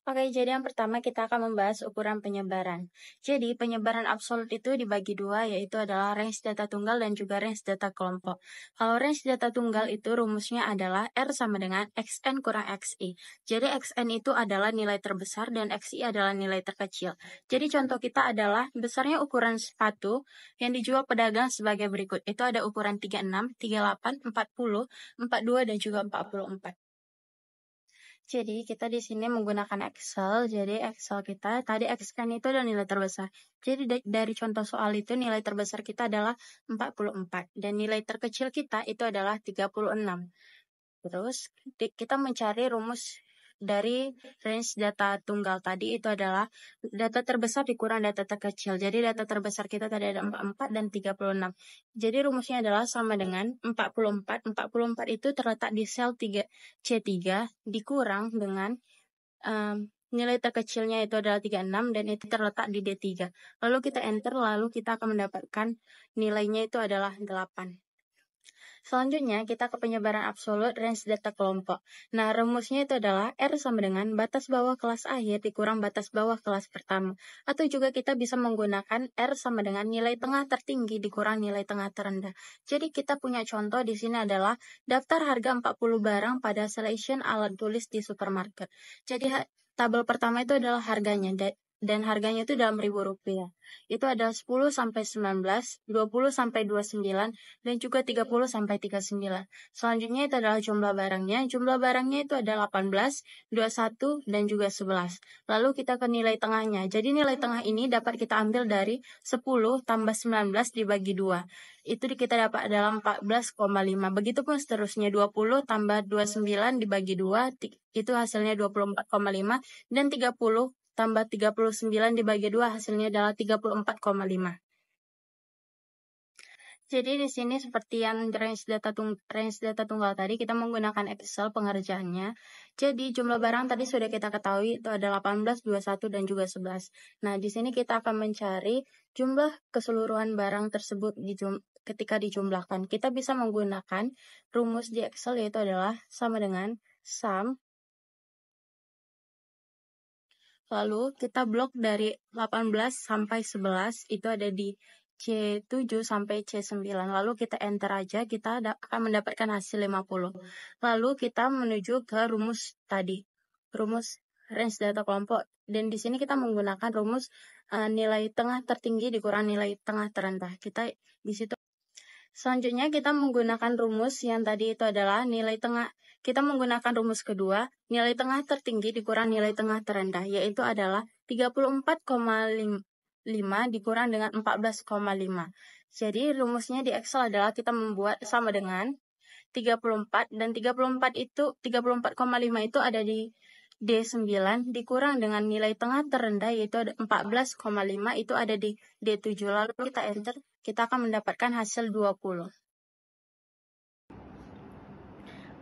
Oke, jadi yang pertama kita akan membahas ukuran penyebaran. Jadi, penyebaran absolut itu dibagi dua, yaitu adalah range data tunggal dan juga range data kelompok. Kalau range data tunggal itu rumusnya adalah R sama dengan XN kurang XI. Jadi, XN itu adalah nilai terbesar dan XI adalah nilai terkecil. Jadi, contoh kita adalah besarnya ukuran sepatu yang dijual pedagang sebagai berikut. Itu ada ukuran 36, 38, 40, 42, dan juga 44. Jadi kita di sini menggunakan Excel. Jadi Excel kita tadi XN itu adalah nilai terbesar. Jadi dari contoh soal itu nilai terbesar kita adalah 44 dan nilai terkecil kita itu adalah 36. Terus kita mencari rumus dari range data tunggal tadi itu adalah data terbesar dikurang data terkecil. Jadi data terbesar kita tadi ada 44 dan 36. Jadi rumusnya adalah sama dengan 44. 44 itu terletak di sel C3 dikurang dengan nilai terkecilnya itu adalah 36 dan itu terletak di D3. Lalu kita enter, lalu kita akan mendapatkan nilainya itu adalah 8. Selanjutnya, kita ke penyebaran absolut range data kelompok. Nah, rumusnya itu adalah R sama dengan batas bawah kelas akhir dikurang batas bawah kelas pertama. Atau juga kita bisa menggunakan R sama dengan nilai tengah tertinggi dikurang nilai tengah terendah. Jadi, kita punya contoh di sini adalah daftar harga 40 barang pada selection alat tulis di supermarket. Jadi, tabel pertama itu adalah harganya, dan harganya itu dalam ribu rupiah. Itu ada 10 sampai 19, 20 sampai 29, dan juga 30 sampai 39. Selanjutnya itu adalah jumlah barangnya. Jumlah barangnya itu ada 18, 21, dan juga 11. Lalu kita ke nilai tengahnya. Jadi nilai tengah ini dapat kita ambil dari 10 tambah 19 dibagi 2. Itu kita dapat adalah 14,5. Begitupun seterusnya 20 tambah 29 dibagi 2, itu hasilnya 24,5. Dan 30 tambah 39 dibagi 2 hasilnya adalah 34,5. Jadi di sini seperti yang range data tunggal tadi kita menggunakan Excel pengerjaannya. Jadi jumlah barang tadi sudah kita ketahui itu ada 18, 21 dan juga 11. Nah, di sini kita akan mencari jumlah keseluruhan barang tersebut ketika dijumlahkan. Kita bisa menggunakan rumus di Excel yaitu adalah sama dengan sum. Lalu kita blok dari 18 sampai 11 itu ada di C7 sampai C9. Lalu kita enter aja, kita akan mendapatkan hasil 50. Lalu kita menuju ke rumus tadi. Rumus range data kelompok. Dan di sini kita menggunakan rumus nilai tengah tertinggi dikurang nilai tengah terendah. Kita di situ. Selanjutnya kita menggunakan rumus yang tadi itu adalah nilai tengah. Kita menggunakan rumus kedua, nilai tengah tertinggi dikurang nilai tengah terendah, yaitu adalah 34,5 dikurang dengan 14,5. Jadi rumusnya di Excel adalah kita membuat sama dengan 34 dan 34,5 itu ada di D9 dikurang dengan nilai tengah terendah yaitu ada 14,5 itu ada di D7. Lalu kita enter, kita akan mendapatkan hasil 20.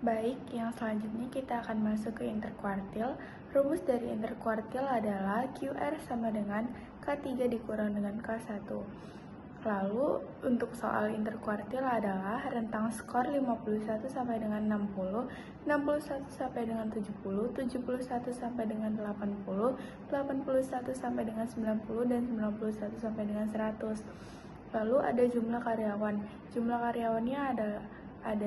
Baik, yang selanjutnya kita akan masuk ke interkuartil. Rumus dari interkuartil adalah QR sama dengan K3 dikurang dengan K1. Lalu untuk soal interkuartil adalah rentang skor 51 sampai dengan 60, 61 sampai dengan 70, 71 sampai dengan 80, 81 sampai dengan 90, dan 91 sampai dengan 100. Lalu ada jumlah karyawan. Jumlah karyawannya ada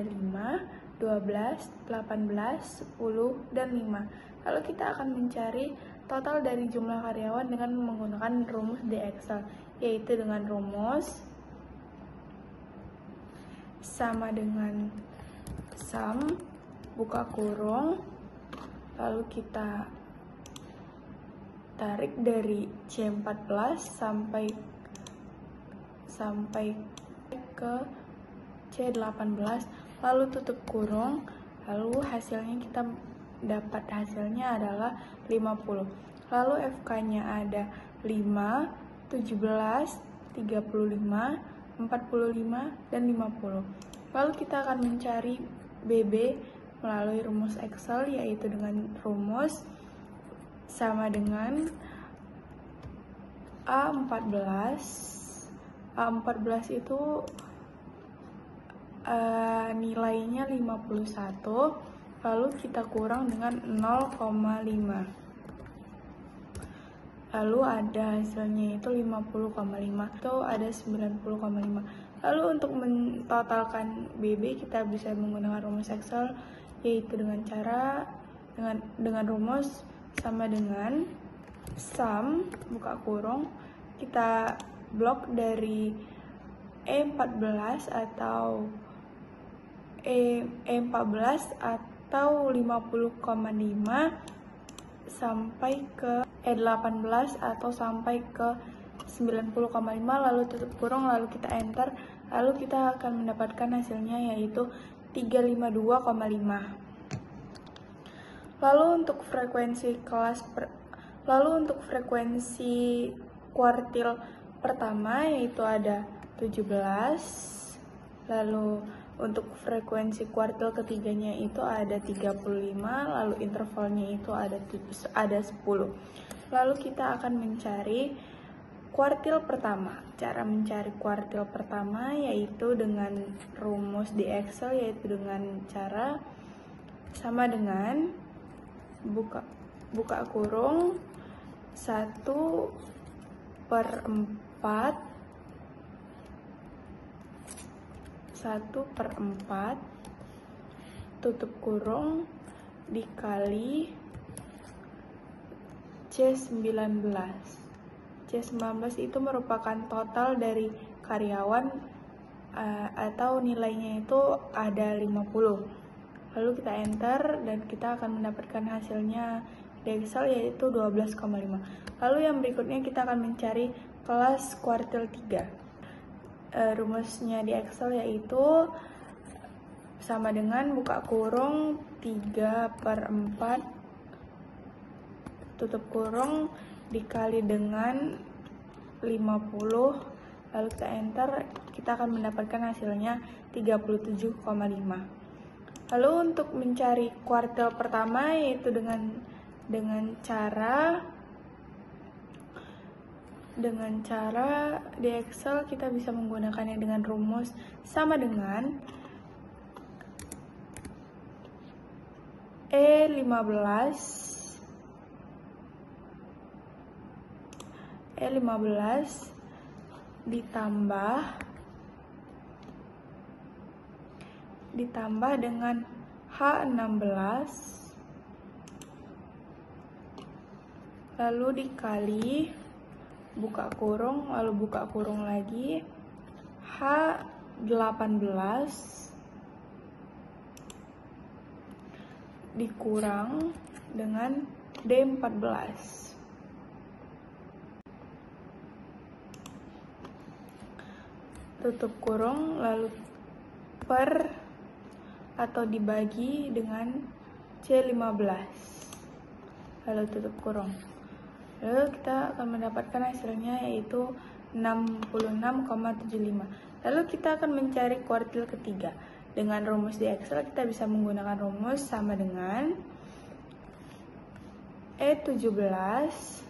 5, 12, 18, 10, dan 5. Lalu kita akan mencari total dari jumlah karyawan dengan menggunakan rumus di Excel, yaitu dengan rumus sama dengan sum, buka kurung, lalu kita tarik dari C14 sampai ke C18, lalu tutup kurung, lalu hasilnya kita dapat hasilnya adalah 50. Lalu FK-nya ada 5, 17, 35, 45, dan 50. Lalu kita akan mencari BB melalui rumus Excel, yaitu dengan rumus sama dengan A14. A14 itu nilainya 51, lalu kita kurang dengan 0,5. lalu ada hasilnya itu 50,5, atau ada 90,5. Lalu untuk mentotalkan BB kita bisa menggunakan rumus Excel, yaitu dengan rumus sama dengan sum buka kurung, kita blok dari E14 atau E14 atau 50,5 sampai ke E18 atau sampai ke 90,5, lalu tutup kurung, lalu kita enter, lalu kita akan mendapatkan hasilnya yaitu 352,5. Lalu untuk frekuensi kuartil pertama yaitu ada 17, lalu untuk frekuensi kuartil ketiganya itu ada 35, lalu intervalnya itu ada 10. Lalu kita akan mencari kuartil pertama. Cara mencari kuartil pertama yaitu dengan rumus di Excel, yaitu dengan cara sama dengan buka kurung 1/4 tutup kurung dikali C19. C19 itu merupakan total dari karyawan atau nilainya itu ada 50. Lalu kita enter dan kita akan mendapatkan hasilnya di Excel yaitu 12,5. Lalu yang berikutnya kita akan mencari kelas kuartil 3. Rumusnya di Excel yaitu sama dengan buka kurung 3/4 tutup kurung dikali dengan 50, lalu kita enter, kita akan mendapatkan hasilnya 37,5. Lalu untuk mencari kuartil pertama yaitu dengan cara di Excel kita bisa menggunakannya dengan rumus sama dengan E15 ditambah dengan H16 lalu dikali buka kurung, lalu buka kurung lagi H18 dikurang dengan D14. Tutup kurung, lalu per atau dibagi dengan C15, lalu tutup kurung. Lalu kita akan mendapatkan hasilnya yaitu 66,75. Lalu kita akan mencari kuartil ketiga. Dengan rumus di Excel kita bisa menggunakan rumus sama dengan E17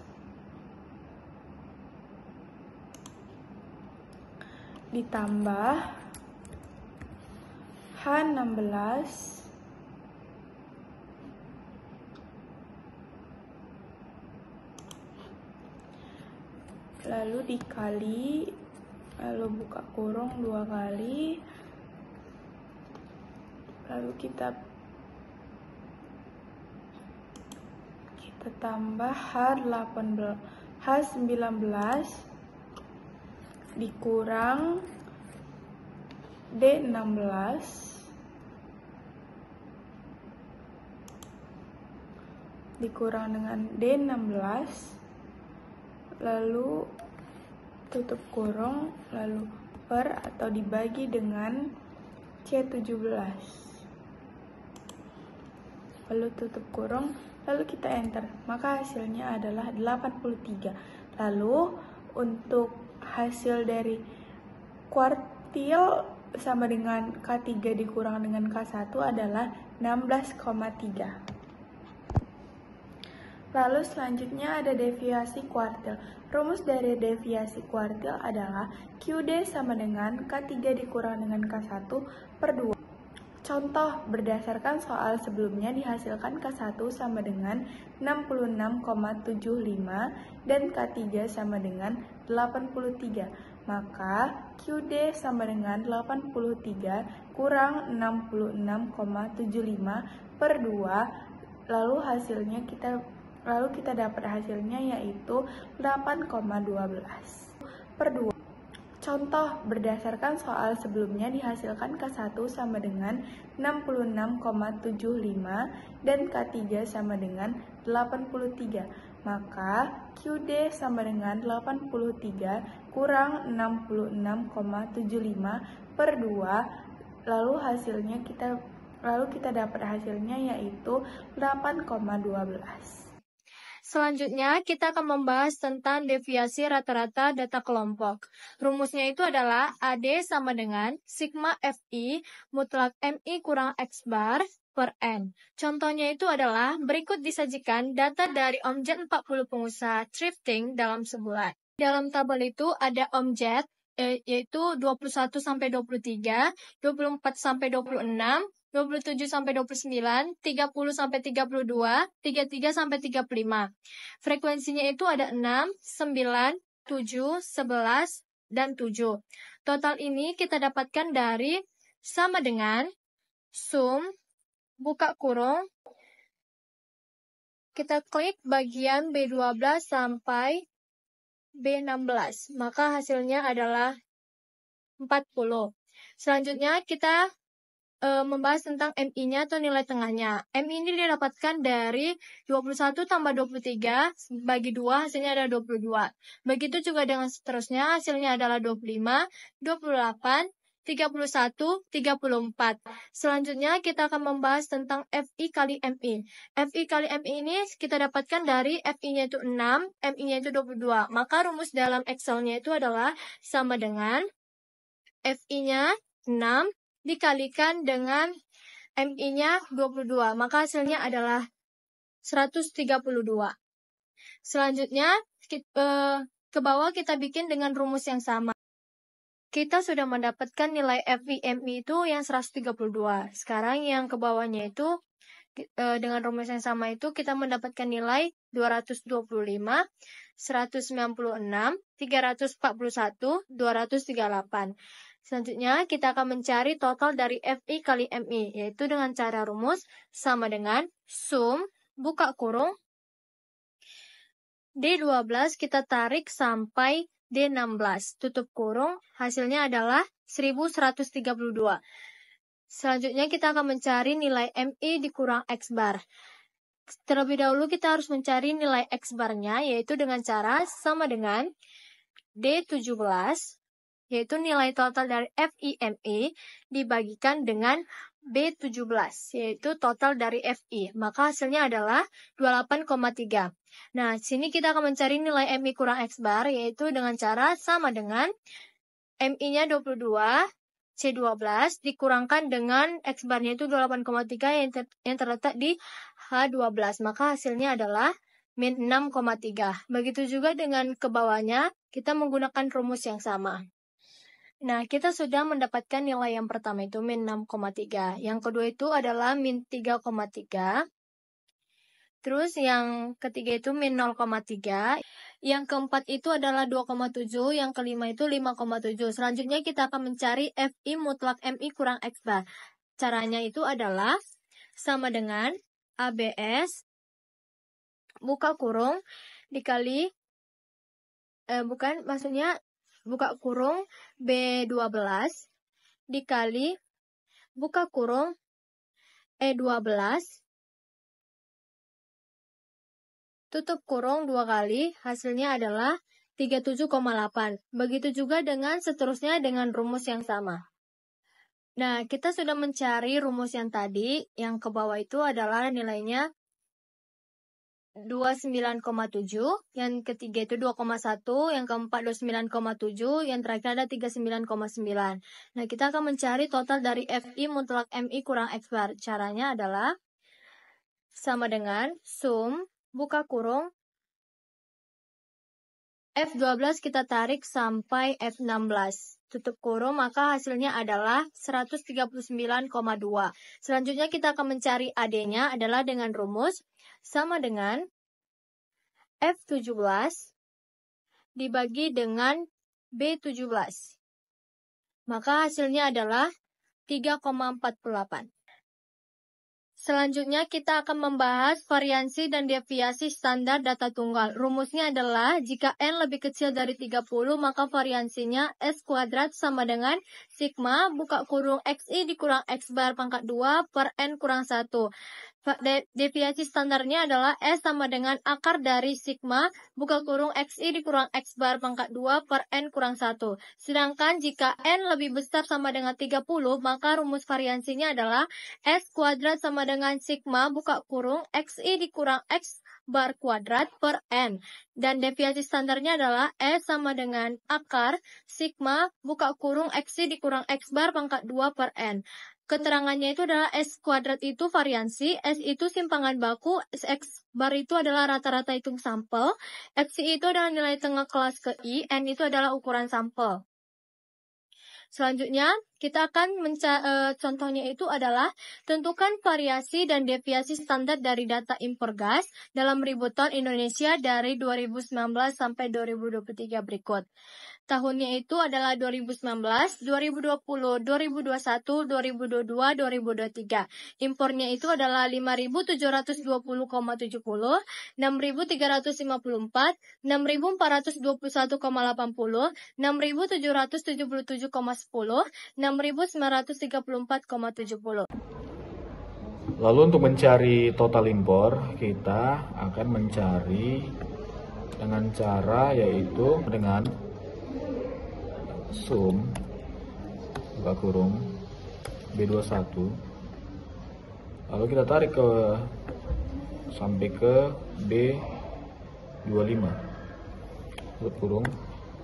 ditambah H16 lalu dikali, lalu buka kurung 2 kali, lalu kita tambah H19 dikurang D16 dikurang dengan D16, lalu tutup kurung, lalu per atau dibagi dengan C17, lalu tutup kurung, lalu kita enter, maka hasilnya adalah 83. Lalu untuk hasil dari kuartil sama dengan K3 dikurang dengan K1 adalah 16,3. Lalu selanjutnya ada deviasi kuartil. Rumus dari deviasi kuartil adalah QD sama dengan K3 dikurang dengan K1 per 2. Contoh, berdasarkan soal sebelumnya dihasilkan K1 sama dengan 66,75 dan K3 sama dengan 83. Maka QD sama dengan 83 kurang 66,75 per 2, lalu kita dapat hasilnya yaitu 8,12 per 2. Contoh, berdasarkan soal sebelumnya dihasilkan K1 sama dengan 66,75 dan K3 sama dengan 83. Maka QD sama dengan 83 kurang 66,75 per 2, lalu kita dapat hasilnya yaitu 8,12. Selanjutnya, kita akan membahas tentang deviasi rata-rata data kelompok. Rumusnya itu adalah AD sama dengan sigma FI mutlak MI kurang X bar per N. Contohnya itu adalah berikut disajikan data dari omjet 40 pengusaha thrifting dalam sebulan. Dalam tabel itu ada omjet yaitu 21 sampai 23, 24 sampai 26, 27 sampai 29, 30 sampai 32, 33 sampai 35. Frekuensinya itu ada 6, 9, 7, 11, dan 7. Total ini kita dapatkan dari sama dengan sum, buka kurung, kita klik bagian B12 sampai B16. Maka hasilnya adalah 40. Selanjutnya kita membahas tentang MI-nya atau nilai tengahnya. MI ini didapatkan dari 21 tambah 23 bagi 2 hasilnya adalah 22. Begitu juga dengan seterusnya hasilnya adalah 25, 28, 31, 34. Selanjutnya kita akan membahas tentang FI kali MI. FI kali MI ini kita dapatkan dari FI-nya itu 6, MI-nya itu 22. Maka rumus dalam Excel-nya itu adalah sama dengan FI-nya 6 dikalikan dengan MI-nya 22. Maka hasilnya adalah 132. Selanjutnya, ke bawah kita bikin dengan rumus yang sama. Kita sudah mendapatkan nilai FI-MI itu yang 132. Sekarang yang ke bawahnya itu, dengan rumus yang sama itu, kita mendapatkan nilai 225, 196, 341, 238. Selanjutnya, kita akan mencari total dari FI kali MI, yaitu dengan cara rumus sama dengan sum, buka kurung, D12 kita tarik sampai D16, tutup kurung, hasilnya adalah 1132. Selanjutnya, kita akan mencari nilai MI dikurang X bar. Terlebih dahulu, kita harus mencari nilai X barnya, yaitu dengan cara sama dengan D17, yaitu nilai total dari FI-MI dibagikan dengan B17, yaitu total dari FI. Maka hasilnya adalah 28,3. Nah, sini kita akan mencari nilai MI kurang X bar, yaitu dengan cara sama dengan MI-nya 22, C12 dikurangkan dengan X bar-nya itu 28,3 yang terletak di H12. Maka hasilnya adalah min 6,3. Begitu juga dengan ke bawahnya, kita menggunakan rumus yang sama. Nah, kita sudah mendapatkan nilai yang pertama itu min 6,3. Yang kedua itu adalah min 3,3. Terus yang ketiga itu min 0,3. Yang keempat itu adalah 2,7. Yang kelima itu 5,7. Selanjutnya kita akan mencari FI mutlak MI kurang X bar. Caranya itu adalah sama dengan ABS buka kurung dikali buka kurung B12 dikali buka kurung E12 tutup kurung 2 kali, hasilnya adalah 37,8. Begitu juga dengan seterusnya dengan rumus yang sama. Nah, kita sudah mencari rumus yang tadi, yang ke bawah itu adalah nilainya 29,7, yang ketiga itu 2,1, yang keempat 29,7, yang terakhir ada 39,9. Nah, kita akan mencari total dari FI mutlak MI kurang X bar. Caranya adalah sama dengan sum, buka kurung, F12 kita tarik sampai F16. tutup kurung, maka hasilnya adalah 139,2. Selanjutnya kita akan mencari AD-nya adalah dengan rumus sama dengan F17 dibagi dengan B17. Maka hasilnya adalah 3,48. Selanjutnya kita akan membahas variansi dan deviasi standar data tunggal. Rumusnya adalah jika N lebih kecil dari 30, maka variansinya S kuadrat sama dengan sigma buka kurung XI dikurang X bar pangkat 2 per N kurang 1. Deviasi standarnya adalah S sama dengan akar dari sigma buka kurung XI dikurang X bar pangkat 2 per N kurang 1. Sedangkan jika N lebih besar sama dengan 30, maka rumus variansinya adalah S kuadrat sama dengan sigma buka kurung XI dikurang X bar kuadrat per N. Dan deviasi standarnya adalah S sama dengan akar sigma buka kurung XI dikurang X bar pangkat 2 per N. Keterangannya itu adalah S kuadrat itu variansi, S itu simpangan baku, X bar itu adalah rata-rata hitung sampel, XI itu adalah nilai tengah kelas ke I, N itu adalah ukuran sampel. Selanjutnya, kita akan contohnya itu adalah tentukan variasi dan deviasi standar dari data impor gas dalam ribu ton Indonesia dari 2019 sampai 2023 berikut. Tahunnya itu adalah 2019, 2020, 2021, 2022, 2023. Impornya itu adalah 5.720,70, 6.354, 6.421,80, 6.777,10, 6.934,70. Lalu untuk mencari total impor, kita akan mencari dengan cara yaitu dengan sum buka kurung B21, lalu kita tarik sampai ke B25 tutup kurung,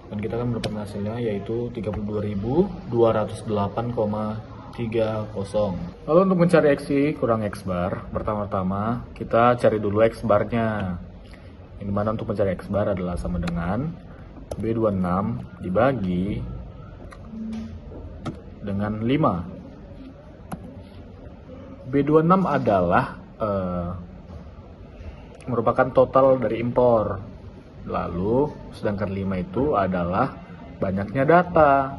dan kita akan mendapatkan hasilnya yaitu 32.208,30. Lalu untuk mencari XI kurang X bar, pertama-tama kita cari dulu X barnya, yang dimana untuk mencari X bar adalah sama dengan B26 dibagi dengan 5. B26 adalah merupakan total dari impor. Lalu sedangkan 5 itu adalah banyaknya data.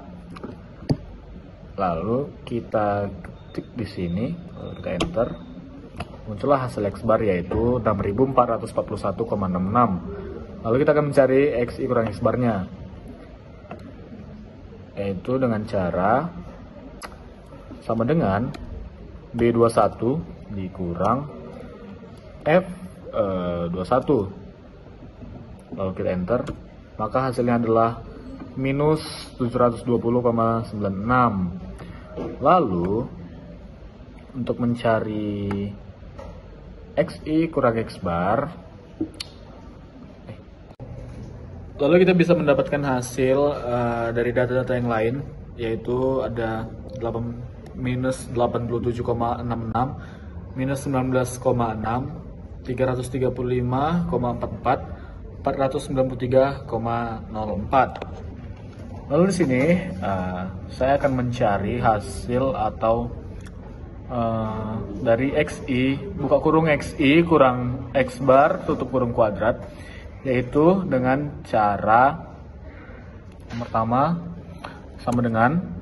Lalu kita ketik di sini, kita enter, muncullah hasil X bar yaitu 6.441,66. Lalu kita akan mencari XI kurang X barnya, yaitu dengan cara sama dengan B21 dikurang F21. Lalu kita enter, maka hasilnya adalah minus 720,96. Lalu untuk mencari XI kurang X bar, lalu kita bisa mendapatkan hasil dari data-data yang lain, yaitu ada minus 87,66, minus 19,6, 335,44, 493,04. Lalu di sini saya akan mencari hasil atau dari XI buka kurung XI kurang X bar tutup kurung kuadrat, yaitu dengan cara yang pertama sama dengan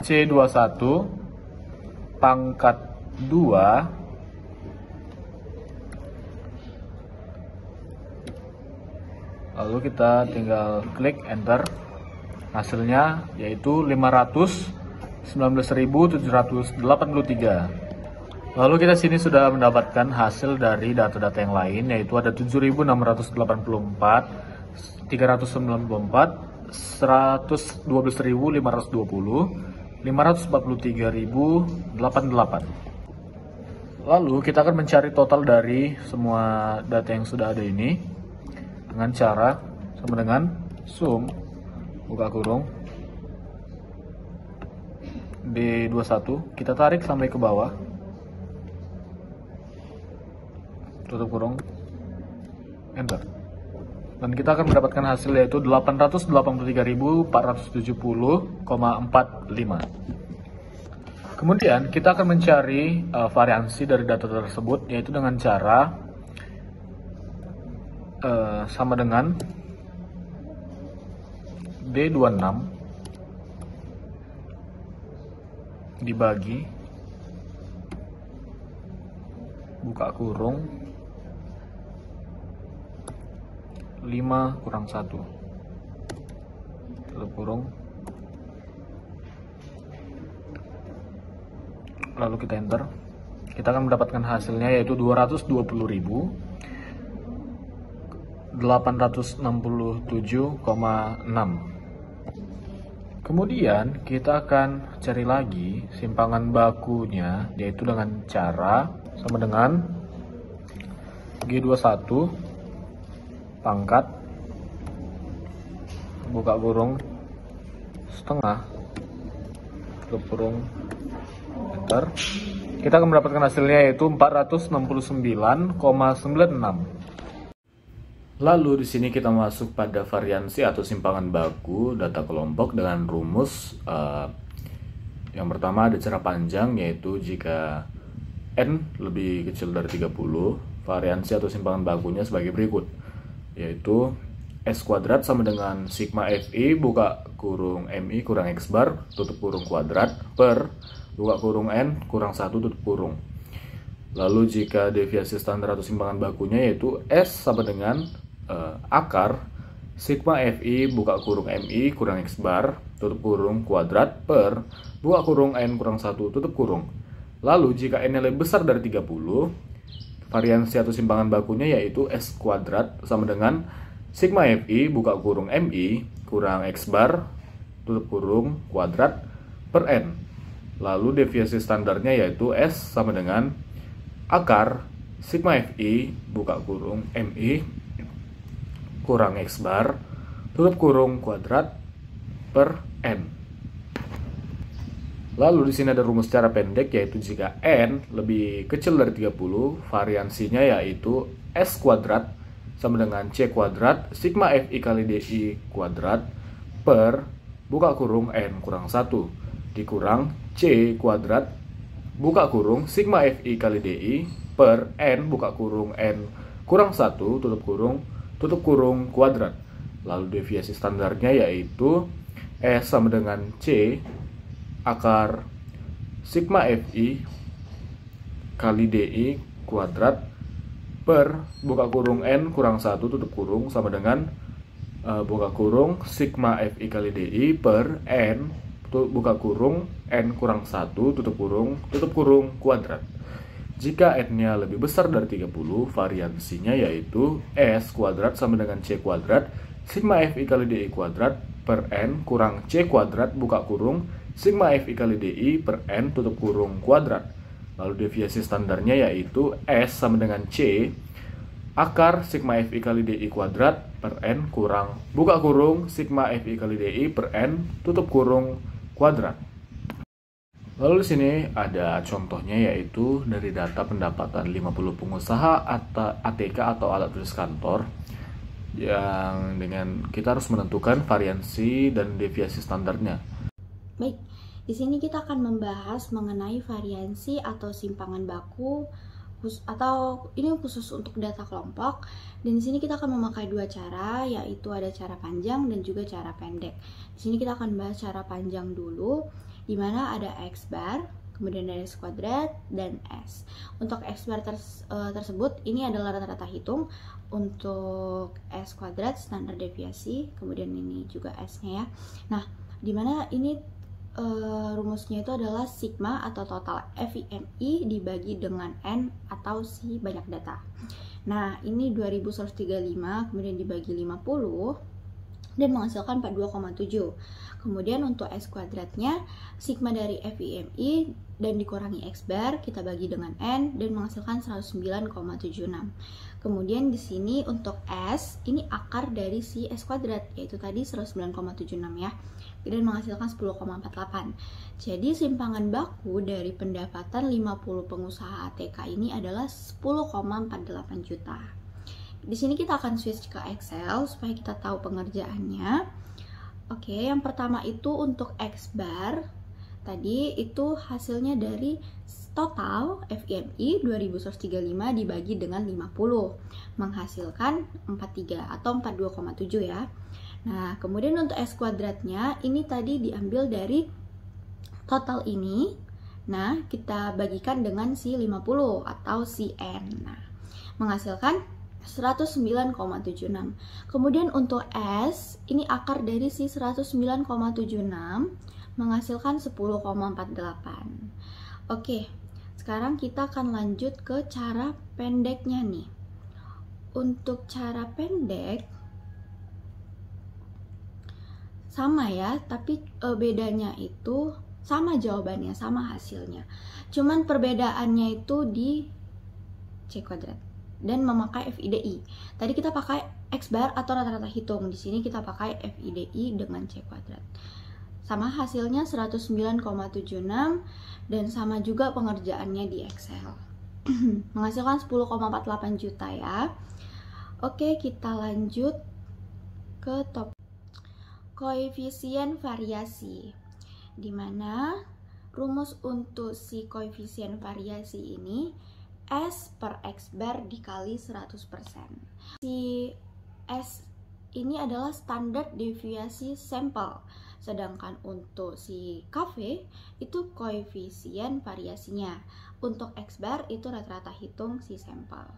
C21 pangkat 2 lalu kita tinggal klik enter, hasilnya yaitu 519.783. Lalu kita sini sudah mendapatkan hasil dari data-data yang lain, yaitu ada 7.684, 394, 112.520, 543.088. Lalu kita akan mencari total dari semua data yang sudah ada ini dengan cara sama dengan sum buka kurung B21, kita tarik sampai ke bawah, tutup kurung, enter. Dan kita akan mendapatkan hasil yaitu 883.470,45. Kemudian kita akan mencari variansi dari data tersebut, yaitu dengan cara sama dengan D26 dibagi buka kurung 5 kurang 1 tutup kurung, lalu kita enter. Kita akan mendapatkan hasilnya yaitu 220.867,6. Kemudian kita akan cari lagi simpangan bakunya, yaitu dengan cara sama dengan G21 pangkat buka kurung setengah tutup kurung, enter. Kita akan mendapatkan hasilnya yaitu 469,96. Lalu di sini kita masuk pada variansi atau simpangan baku data kelompok dengan rumus yang pertama ada cara panjang, yaitu jika n lebih kecil dari 30, variansi atau simpangan bakunya sebagai berikut, yaitu S kuadrat sama dengan sigma FI buka kurung MI kurang X bar tutup kurung kuadrat per buka kurung N kurang 1 tutup kurung. Lalu jika deviasi standar atau simpangan bakunya yaitu S sama dengan akar sigma FI buka kurung MI kurang X bar tutup kurung kuadrat per buka kurung N kurang 1 tutup kurung. Lalu jika N lebih besar dari 30, variansi atau simpangan bakunya yaitu S kuadrat sama dengan sigma FI buka kurung MI kurang X bar tutup kurung kuadrat per N. Lalu deviasi standarnya yaitu S sama dengan akar sigma FI buka kurung MI kurang X bar tutup kurung kuadrat per N. Lalu di sini ada rumus cara pendek, yaitu jika N lebih kecil dari 30, variansinya yaitu S kuadrat sama dengan C kuadrat sigma FI kali DI kuadrat per buka kurung N kurang 1 dikurang C kuadrat buka kurung sigma FI kali DI per N buka kurung N kurang 1 tutup kurung kuadrat. Lalu deviasi standarnya yaitu S sama dengan C akar sigma FI kali DI kuadrat per buka kurung N kurang 1 tutup kurung sama dengan buka kurung sigma FI kali DI per N buka kurung N kurang 1 tutup kurung kuadrat. Jika N-nya lebih besar dari 30, variansinya yaitu S kuadrat sama dengan C kuadrat sigma FI kali DI kuadrat per N kurang C kuadrat buka kurung sigma FI kali DI per N tutup kurung kuadrat. Lalu deviasi standarnya yaitu S sama dengan C akar sigma FI kali DI kuadrat per N kurang buka kurung sigma FI kali DI per N tutup kurung kuadrat. Lalu di sini ada contohnya, yaitu dari data pendapatan 50 pengusaha ATK atau alat tulis kantor, yang dengan kita harus menentukan variansi dan deviasi standarnya. Baik, di sini kita akan membahas mengenai variansi atau simpangan baku atau ini khusus untuk data kelompok. Dan di sini kita akan memakai dua cara, yaitu ada cara panjang dan juga cara pendek. Di sini kita akan bahas cara panjang dulu, di mana ada X bar, kemudian ada S kuadrat dan S. Untuk X bar tersebut ini adalah rata-rata hitung. Untuk S kuadrat standar deviasi, kemudian ini juga S-nya ya. Nah, di mana ini rumusnya itu adalah sigma atau total FIMI dibagi dengan N atau si banyak data. Nah, ini 2135 kemudian dibagi 50 dan menghasilkan 42,7. Kemudian untuk S kuadratnya sigma dari FIMI dan dikurangi X bar kita bagi dengan N dan menghasilkan 109,76. Kemudian di sini untuk S ini akar dari si S kuadrat, yaitu tadi 109,76 ya, dan menghasilkan 10,48. Jadi simpangan baku dari pendapatan 50 pengusaha ATK ini adalah 10,48 juta. di sini kita akan switch ke Excel supaya kita tahu pengerjaannya. Oke, yang pertama itu untuk X bar. Tadi itu hasilnya dari total FIMI 2135 dibagi dengan 50 menghasilkan 43 atau 42,7 ya. Nah, kemudian untuk S kuadratnya ini tadi diambil dari total ini. Nah, kita bagikan dengan si 50 atau si N. Nah, menghasilkan 109,76. Kemudian untuk S, ini akar dari si 109,76 menghasilkan 10,48. Oke, sekarang kita akan lanjut ke cara pendeknya nih. Untuk cara pendek sama ya, tapi bedanya itu sama jawabannya, sama hasilnya. Cuman perbedaannya itu di C kuadrat dan memakai FIDI. Tadi kita pakai X bar atau rata-rata hitung. Di sini kita pakai FIDI dengan C kuadrat. Sama hasilnya 109,76 dan sama juga pengerjaannya di Excel. Menghasilkan 10,48 juta ya. Oke, kita lanjut ke top koefisien variasi. Di mana rumus untuk si koefisien variasi ini S per X bar dikali 100%. Si S ini adalah standar deviasi sampel. Sedangkan untuk si KV itu koefisien variasinya. Untuk X bar itu rata-rata hitung si sampel.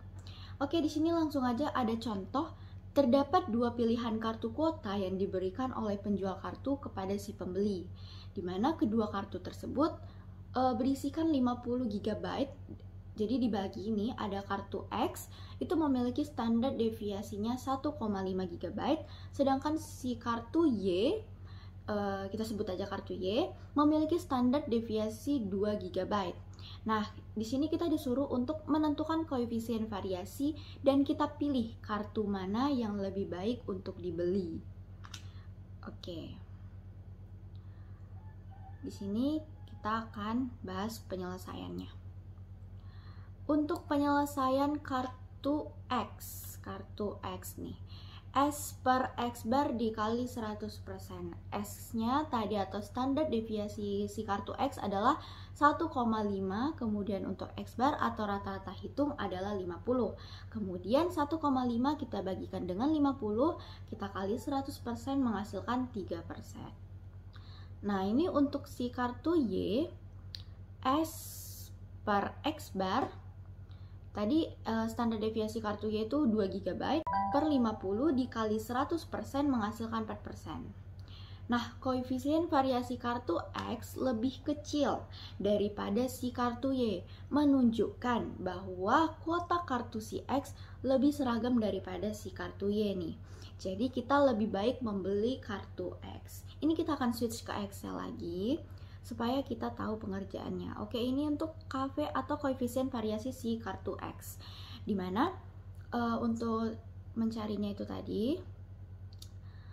Oke, di sini langsung aja ada contoh. Terdapat dua pilihan kartu kuota yang diberikan oleh penjual kartu kepada si pembeli. Di mana kedua kartu tersebut berisikan 50 GB. Jadi dibagi ini ada kartu X itu memiliki standar deviasinya 1,5 GB, sedangkan si kartu Y, kita sebut aja kartu Y, memiliki standar deviasi 2 GB. Nah, di sini kita disuruh untuk menentukan koefisien variasi dan kita pilih kartu mana yang lebih baik untuk dibeli. Oke. Di sini kita akan bahas penyelesaiannya. Untuk penyelesaian kartu X nih, S per X bar dikali 100%. S-nya tadi atau standar deviasi si kartu X adalah 1,5, kemudian untuk X bar atau rata-rata hitung adalah 50. Kemudian 1,5 kita bagikan dengan 50, kita kali 100% menghasilkan 3%. Nah, ini untuk si kartu Y, S per X bar tadi standar deviasi kartu Y itu 2 GB per 50 dikali 100% menghasilkan 4%. Nah, koefisien variasi kartu X lebih kecil daripada si kartu Y, menunjukkan bahwa kuota kartu si X lebih seragam daripada si kartu Y nih. Jadi kita lebih baik membeli kartu X. Ini kita akan switch ke Excel lagi supaya kita tahu pengerjaannya. Oke, ini untuk KV atau koefisien variasi si kartu X. Dimana untuk mencarinya itu tadi,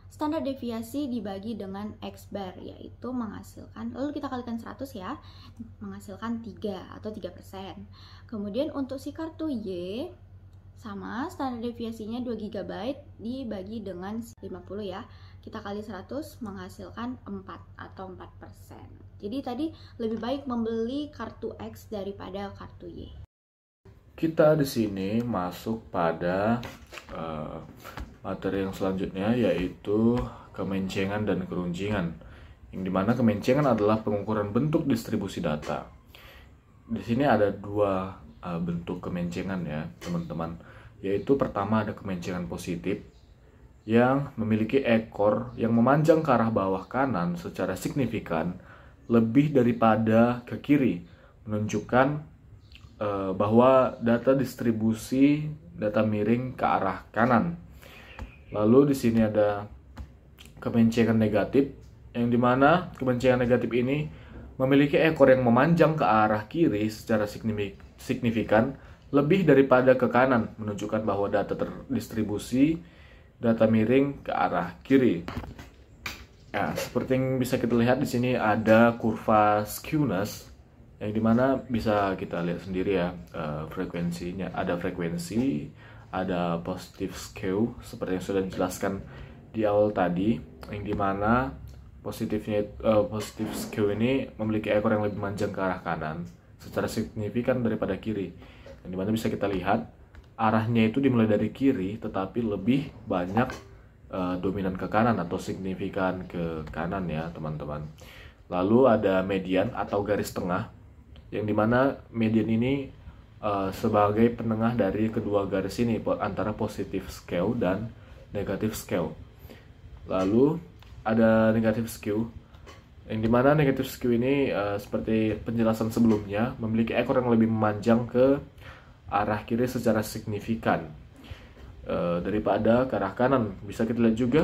standar deviasi dibagi dengan X bar, yaitu menghasilkan, lalu kita kalikan 100 ya, menghasilkan 3 atau 3%. Kemudian untuk si kartu Y, sama, standar deviasinya 2 GB dibagi dengan 50 ya, kita kali 100 menghasilkan 4 atau 4%. Jadi tadi lebih baik membeli kartu X daripada kartu Y. Kita di sini masuk pada materi yang selanjutnya, yaitu kemencengan dan keruncingan. Yang dimana kemencengan adalah pengukuran bentuk distribusi data. Di sini ada dua bentuk kemencengan ya teman-teman. Yaitu pertama ada kemencengan positif yang memiliki ekor yang memanjang ke arah bawah kanan secara signifikan lebih daripada ke kiri, menunjukkan bahwa data distribusi data miring ke arah kanan. Lalu di sini ada kemencengan negatif, yang dimana kemencengan negatif ini memiliki ekor yang memanjang ke arah kiri secara signifikan lebih daripada ke kanan, menunjukkan bahwa data terdistribusi data miring ke arah kiri. Nah, seperti yang bisa kita lihat di sini ada kurva skewness, yang dimana bisa kita lihat sendiri ya, frekuensinya. Ada frekuensi, ada positive skew seperti yang sudah dijelaskan di awal tadi, yang dimana positive skew ini memiliki ekor yang lebih manjang ke arah kanan secara signifikan daripada kiri, yang dimana bisa kita lihat arahnya itu dimulai dari kiri tetapi lebih banyak dominan ke kanan atau signifikan ke kanan ya teman-teman. Lalu ada median atau garis tengah, yang dimana median ini sebagai penengah dari kedua garis ini antara positive skew dan negative skew. Lalu ada negative skew, yang dimana negative skew ini seperti penjelasan sebelumnya memiliki ekor yang lebih memanjang ke arah kiri secara signifikan daripada ke arah kanan. Bisa kita lihat juga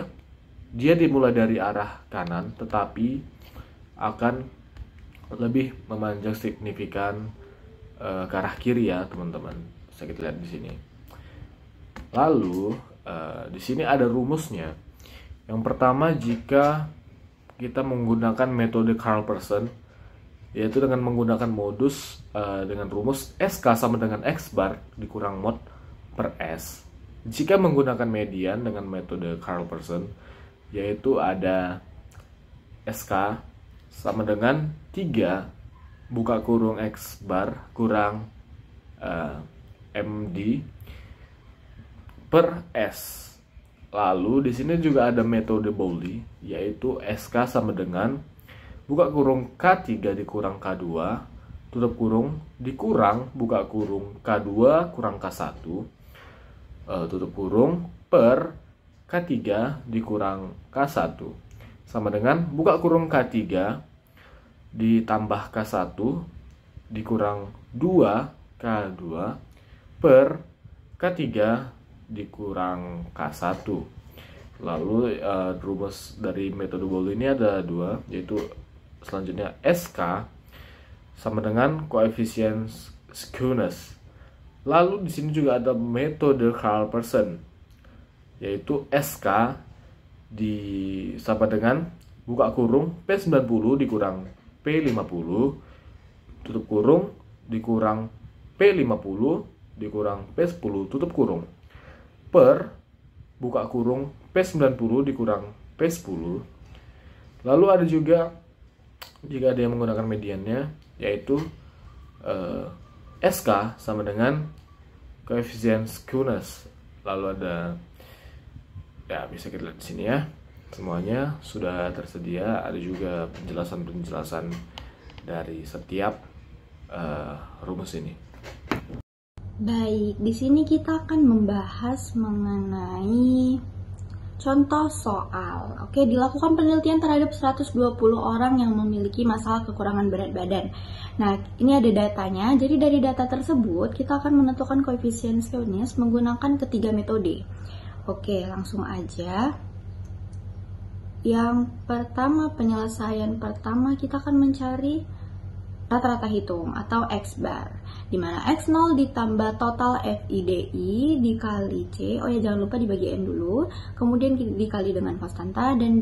dia dimulai dari arah kanan tetapi akan lebih memanjang signifikan ke arah kiri ya teman-teman. Bisa kita lihat di sini. Lalu di sini ada rumusnya. Yang pertama, jika kita menggunakan metode Carl-Pearson, yaitu dengan menggunakan modus dengan rumus SK sama dengan X bar dikurang mod per S. Jika menggunakan median dengan metode Carl-Pearson, yaitu ada SK sama dengan 3 buka kurung X bar kurang MD per S. Lalu di sini juga ada metode Bowley, yaitu SK sama dengan buka kurung K3 dikurang K2 tutup kurung dikurang buka kurung K2 kurang K1 tutup kurung per K3 dikurang K1 sama dengan buka kurung K3 ditambah K1 dikurang 2 K2 per K3 dikurang K1. Lalu rumus dari metode Bowley ini ada 2, yaitu selanjutnya SK sama dengan koefisien skewness. Lalu di sini juga ada metode Carl-Pearson, yaitu SK sama dengan buka kurung P90 dikurang P50 tutup kurung dikurang P50 dikurang P10 tutup kurung per buka kurung P90 dikurang P10. Lalu ada juga jika ada yang menggunakan mediannya, yaitu SK sama dengan koefisien skewness. Lalu ada, ya bisa kita lihat di sini ya, semuanya sudah tersedia. Ada juga penjelasan-penjelasan dari setiap rumus ini. Baik, di sini kita akan membahas mengenai contoh soal. Oke, dilakukan penelitian terhadap 120 orang yang memiliki masalah kekurangan berat badan. Nah, ini ada datanya. Jadi dari data tersebut, kita akan menentukan koefisien skewness menggunakan ketiga metode. Oke, langsung aja. Yang pertama, penyelesaian pertama kita akan mencari rata-rata hitung atau X bar, di mana X0 ditambah total FIDI dikali C. Oh ya, jangan lupa dibagi N dulu, kemudian dikali dengan konstanta, dan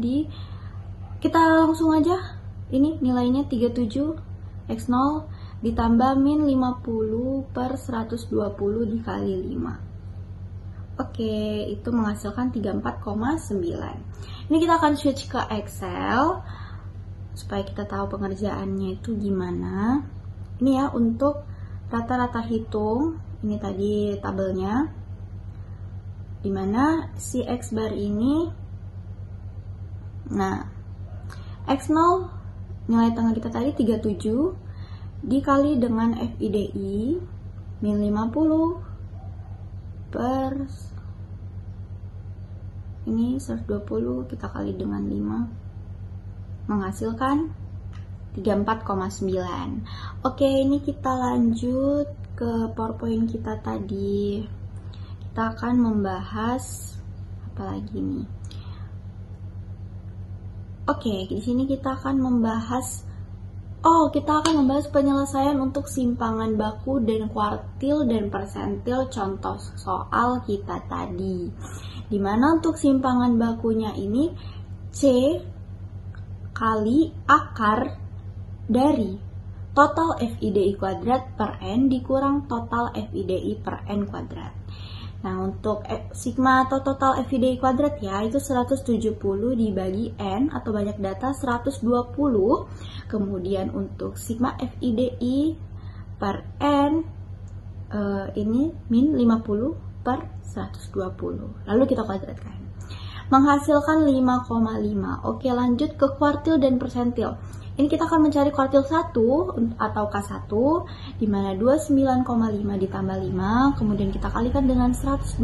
kita langsung aja, ini nilainya 37. X0 ditambah min 50 per 120 dikali 5. Oke, itu menghasilkan 34,9. Ini kita akan switch ke Excel supaya kita tahu pengerjaannya itu gimana. Ini ya untuk rata-rata hitung, ini tadi tabelnya, dimana si X bar ini, nah X0 nilai tengah kita tadi 37 dikali dengan FIDI min 50 per ini 120 kita kali dengan 5 menghasilkan 34,9. Oke, ini kita lanjut ke PowerPoint kita tadi. Kita akan membahas apa lagi nih? Oke, di sini kita akan membahas penyelesaian untuk simpangan baku dan kuartil dan persentil contoh soal kita tadi. Dimana untuk simpangan bakunya ini C kali akar dari total FIDI kuadrat per N dikurang total FIDI per N kuadrat. Nah, untuk sigma atau total FIDI kuadrat ya, itu 170 dibagi N atau banyak data 120. Kemudian untuk sigma FIDI per N, ini min 50 per 120. Lalu kita kuadratkan. Menghasilkan 5,5. Oke, lanjut ke kuartil dan persentil. Ini kita akan mencari kuartil 1 atau K1, di mana 29,5 ditambah 5, kemudian kita kalikan dengan 120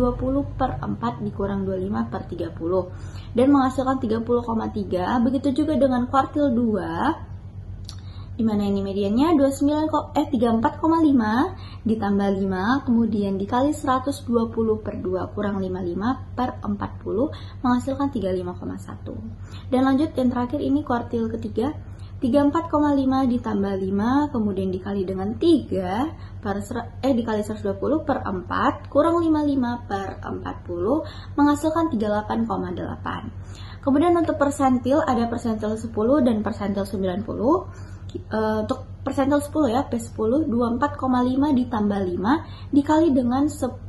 per 4 dikurang 25 per 30, dan menghasilkan 30,3. Begitu juga dengan kuartil 2, di mana ini mediannya 34,5 ditambah 5, kemudian dikali 120 per 2 kurang 55 per 40, menghasilkan 35,1. Dan lanjut yang terakhir ini kuartil ketiga, 34,5 ditambah 5, kemudian dikali dengan 3 dikali 120 per 4 kurang 55 per 40, menghasilkan 38,8. Kemudian untuk persentil ada persentil 10 dan persentil 90. Untuk persentil 10 ya, P10, 24,5 ditambah 5 dikali dengan 10,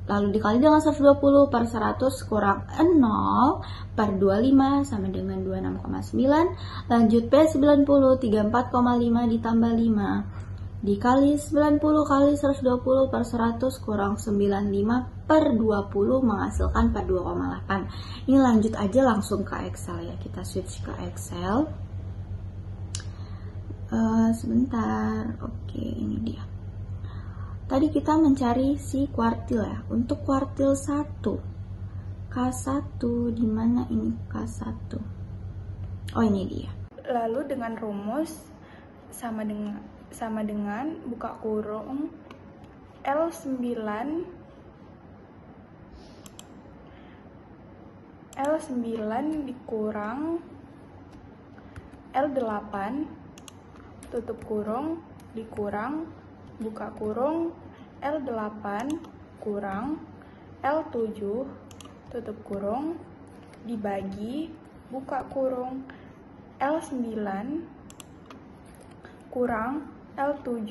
lalu dikali dengan 120 per 100 kurang 0 per 25 sama dengan 26,9. Lanjut P90, 34,5 ditambah 5 dikali 90 kali 120 per 100 kurang 95 per 20, menghasilkan 42,8. Ini lanjut aja langsung ke Excel ya, kita switch ke Excel. Sebentar, oke, ini dia. Tadi kita mencari si kuartil ya. Untuk kuartil 1, K1, di mana ini K1? Oh, ini dia. Lalu dengan rumus sama dengan buka kurung L9 dikurang L8 tutup kurung dikurang buka kurung L8 kurang L7 tutup kurung dibagi buka kurung L9 kurang L7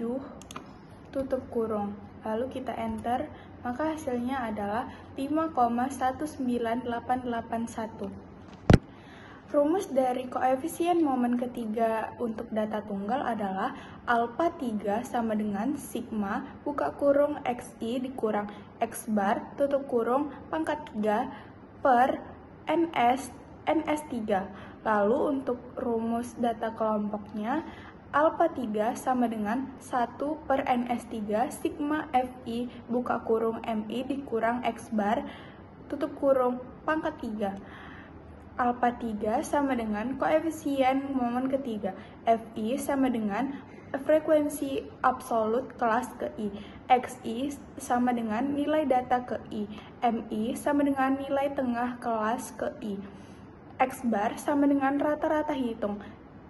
tutup kurung. Lalu kita enter, maka hasilnya adalah 5,19881. Rumus dari koefisien momen ketiga untuk data tunggal adalah alpha 3 sama dengan sigma buka kurung xi dikurang x bar tutup kurung pangkat 3 per ns3. Lalu untuk rumus data kelompoknya, alpha 3 sama dengan 1 per ns3 sigma fi buka kurung mi dikurang x bar tutup kurung pangkat 3. Alpha 3 sama dengan koefisien momen ketiga, Fi sama dengan frekuensi absolut kelas ke I, Xi sama dengan nilai data ke I, Mi sama dengan nilai tengah kelas ke I, X bar sama dengan rata-rata hitung,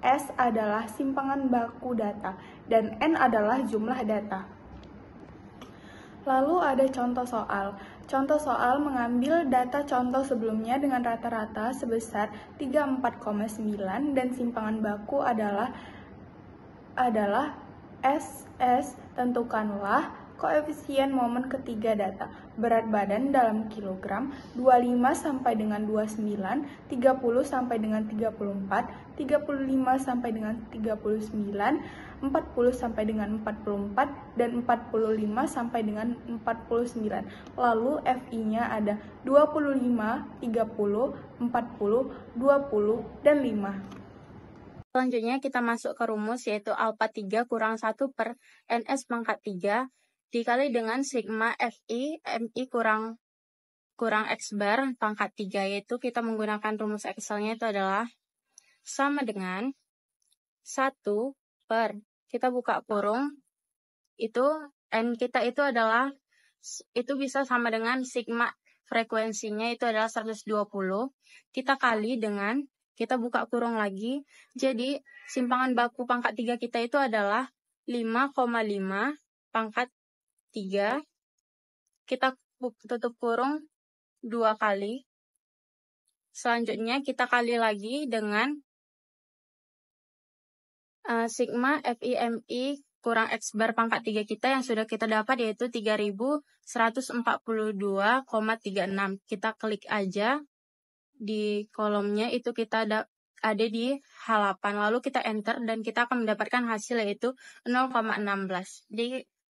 S adalah simpangan baku data, dan N adalah jumlah data. Lalu ada contoh soal. Contoh soal mengambil data contoh sebelumnya dengan rata-rata sebesar 34,9 dan simpangan baku adalah SS. Tentukanlah koefisien momen ketiga data. Berat badan dalam kilogram 25 sampai dengan 29, 30 sampai dengan 34, 35 sampai dengan 39, 40 sampai dengan 44, dan 45 sampai dengan 49. Lalu FI-nya ada 25, 30, 40, 20, dan 5. Selanjutnya kita masuk ke rumus yaitu alpha 3 kurang 1 per ns pangkat 3 dikali dengan sigma fi mi kurang x bar pangkat 3, yaitu kita menggunakan rumus Excel-nya itu adalah sama dengan 1 per, kita buka kurung, itu N kita itu adalah, itu bisa sama dengan sigma frekuensinya itu adalah 120, kita kali dengan, kita buka kurung lagi, jadi simpangan baku pangkat 3 kita itu adalah 5,5 pangkat 3, kita tutup kurung 2 kali, selanjutnya kita kali lagi dengan sigma FIMI kurang X bar pangkat 3 kita yang sudah kita dapat yaitu 3142,36. Kita klik aja di kolomnya, itu kita ada di halapan, lalu kita enter dan kita akan mendapatkan hasil yaitu 0,16.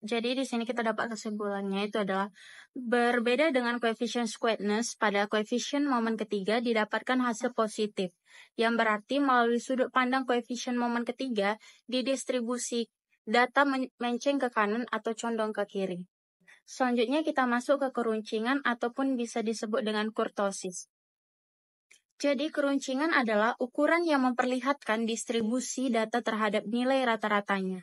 Jadi di sini kita dapat kesimpulannya itu adalah berbeda dengan coefficient squareness, pada coefficient momen ketiga didapatkan hasil positif, yang berarti melalui sudut pandang coefficient momen ketiga didistribusi data menceng ke kanan atau condong ke kiri. Selanjutnya kita masuk ke keruncingan ataupun bisa disebut dengan kurtosis. Jadi keruncingan adalah ukuran yang memperlihatkan distribusi data terhadap nilai rata-ratanya.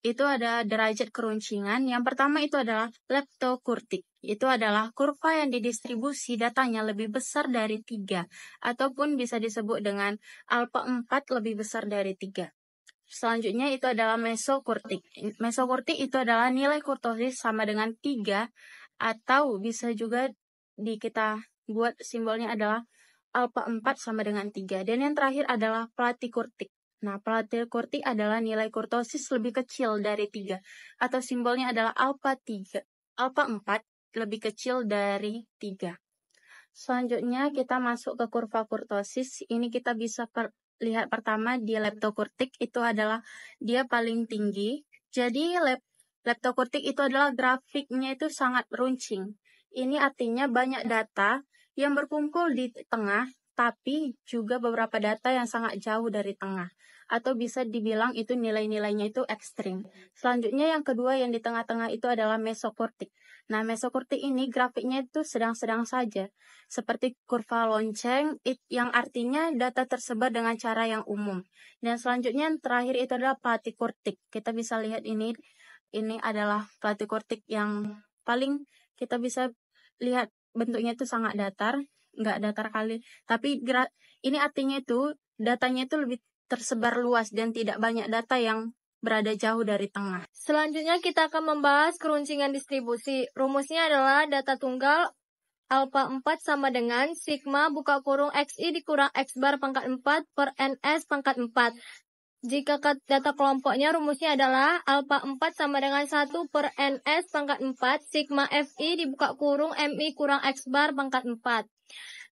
Itu ada derajat keruncingan. Yang pertama itu adalah leptokurtik. Itu adalah kurva yang didistribusi datanya lebih besar dari 3, ataupun bisa disebut dengan alpha 4 lebih besar dari 3. Selanjutnya itu adalah mesokurtik. Mesokurtik itu adalah nilai kurtosis sama dengan 3, atau bisa juga kita buat simbolnya adalah alpha 4 sama dengan 3. Dan yang terakhir adalah platikurtik. Nah, platikurtik adalah nilai kurtosis lebih kecil dari 3, atau simbolnya adalah alpha 4 lebih kecil dari 3. Selanjutnya kita masuk ke kurva kurtosis. Ini kita bisa lihat pertama di leptokurtik, itu adalah dia paling tinggi. Jadi leptokurtik itu adalah grafiknya itu sangat runcing. Ini artinya banyak data yang berkumpul di tengah, tapi juga beberapa data yang sangat jauh dari tengah, atau bisa dibilang itu nilai-nilainya itu ekstrim. Selanjutnya yang kedua yang di tengah-tengah itu adalah mesokurtik. Nah, mesokurtik ini grafiknya itu sedang-sedang saja, seperti kurva lonceng, yang artinya data tersebar dengan cara yang umum. Dan selanjutnya yang terakhir itu adalah platikurtik. Kita bisa lihat ini adalah platikurtik yang paling kita bisa lihat bentuknya itu sangat datar, nggak datar kali, tapi ini artinya itu datanya itu lebih tersebar luas dan tidak banyak data yang berada jauh dari tengah. Selanjutnya kita akan membahas keruncingan distribusi. Rumusnya adalah data tunggal alpha 4 sama dengan sigma buka kurung xi dikurang x bar pangkat 4 per ns pangkat 4. Jika data kelompoknya rumusnya adalah alpha 4 sama dengan 1 per ns pangkat 4 sigma fi dibuka kurung mi kurang x bar pangkat 4.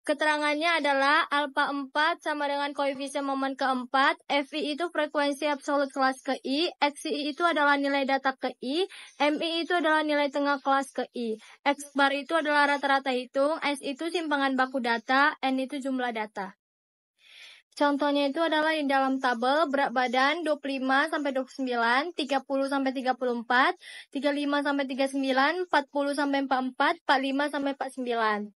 Keterangannya adalah alpha 4 sama dengan koefisien momen keempat, fi itu frekuensi absolut kelas ke I, xi itu adalah nilai data ke I, mi itu adalah nilai tengah kelas ke I, x bar itu adalah rata-rata hitung, s itu simpangan baku data, n itu jumlah data. Contohnya itu adalah di dalam tabel berat badan 25 sampai 29, 30 sampai 34, 35 sampai 39, 40 sampai 44, 45 sampai 49.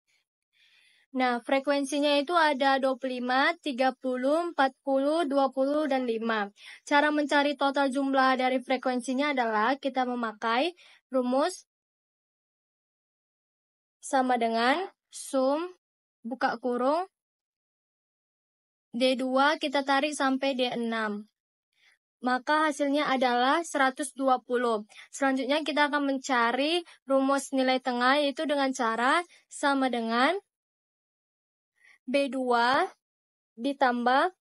Nah, frekuensinya itu ada 25, 30, 40, 20, dan 5. Cara mencari total jumlah dari frekuensinya adalah kita memakai rumus sama dengan sum buka kurung D2 kita tarik sampai D6. Maka hasilnya adalah 120. Selanjutnya kita akan mencari rumus nilai tengah yaitu dengan cara sama dengan B2 ditambah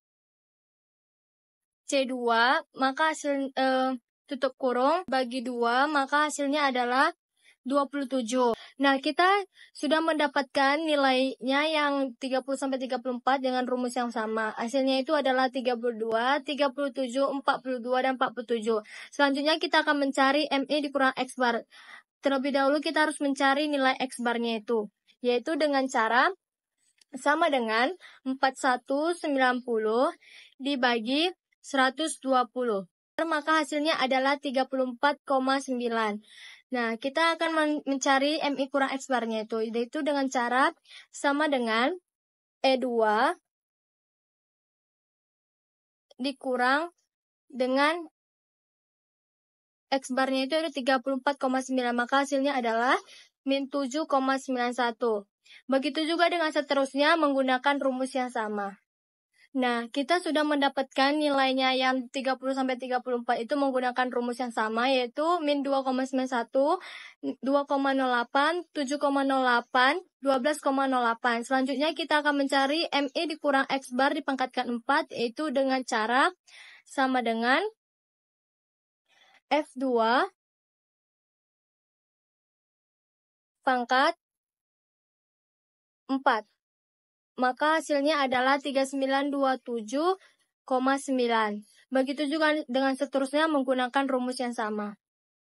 C2, maka hasil tutup kurung bagi 2, maka hasilnya adalah 27. Nah, kita sudah mendapatkan nilainya yang 30-34 dengan rumus yang sama. Hasilnya itu adalah 32, 37, 42, dan 47. Selanjutnya kita akan mencari MI dikurang X bar. Terlebih dahulu kita harus mencari nilai X barnya itu, yaitu dengan cara sama dengan 4190 dibagi 120. Maka hasilnya adalah 34,9. Nah, kita akan mencari MI kurang X barnya itu, yaitu dengan cara sama dengan E2 dikurang dengan X barnya itu ada 34,9, maka hasilnya adalah min 7,91. Begitu juga dengan seterusnya menggunakan rumus yang sama. Nah, kita sudah mendapatkan nilainya yang 30-34 itu menggunakan rumus yang sama, yaitu min 2,91, 2,08, 7,08, 12,08. Selanjutnya kita akan mencari MI dikurang X bar dipangkatkan 4, yaitu dengan cara sama dengan F2 pangkat 4. Maka hasilnya adalah 3927,9. Begitu juga dengan seterusnya menggunakan rumus yang sama.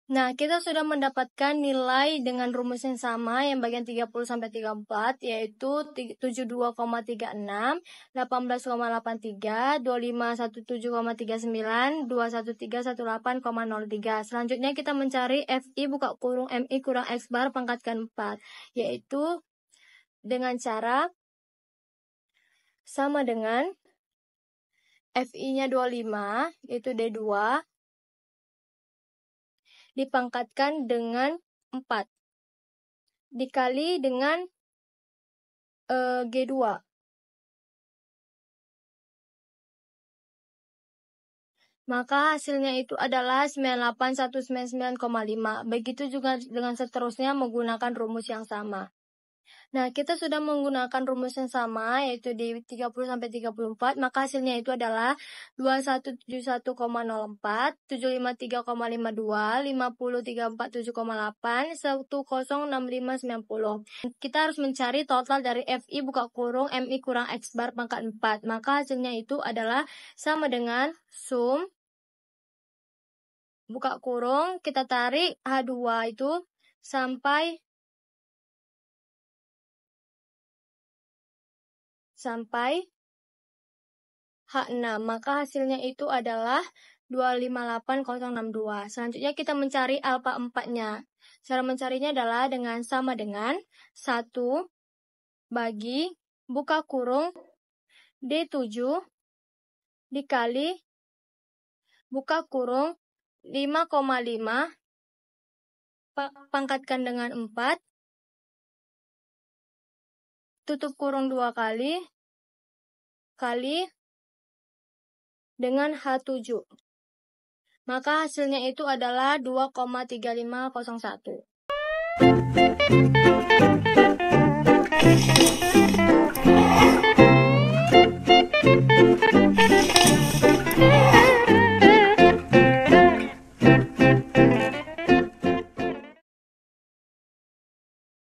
Nah, kita sudah mendapatkan nilai dengan rumus yang sama yang bagian 30-34, yaitu 72,36, 18,83, 2517,39, 21318,03. Selanjutnya kita mencari FI buka kurung MI kurang X bar pangkatkan 4, yaitu dengan cara sama dengan FI-nya 25, yaitu D2, dipangkatkan dengan 4 dikali dengan G2. Maka hasilnya itu adalah 98199,5. Begitu juga dengan seterusnya menggunakan rumus yang sama. Nah, kita sudah menggunakan rumus yang sama, yaitu di 30-34, maka hasilnya itu adalah 2171,04, 753,52, 50347,8, 106590. Kita harus mencari total dari FI buka kurung MI kurang X bar pangkat 4. Maka hasilnya itu adalah sama dengan sum buka kurung, kita tarik H2 itu sampai H6, maka hasilnya itu adalah 258062. Selanjutnya kita mencari alfa 4-nya. Cara mencarinya adalah dengan sama dengan 1 bagi buka kurung D7 dikali buka kurung 5,5 pangkatkan dengan 4 tutup kurung 2 kali dengan H7. Maka hasilnya itu adalah 2,3501.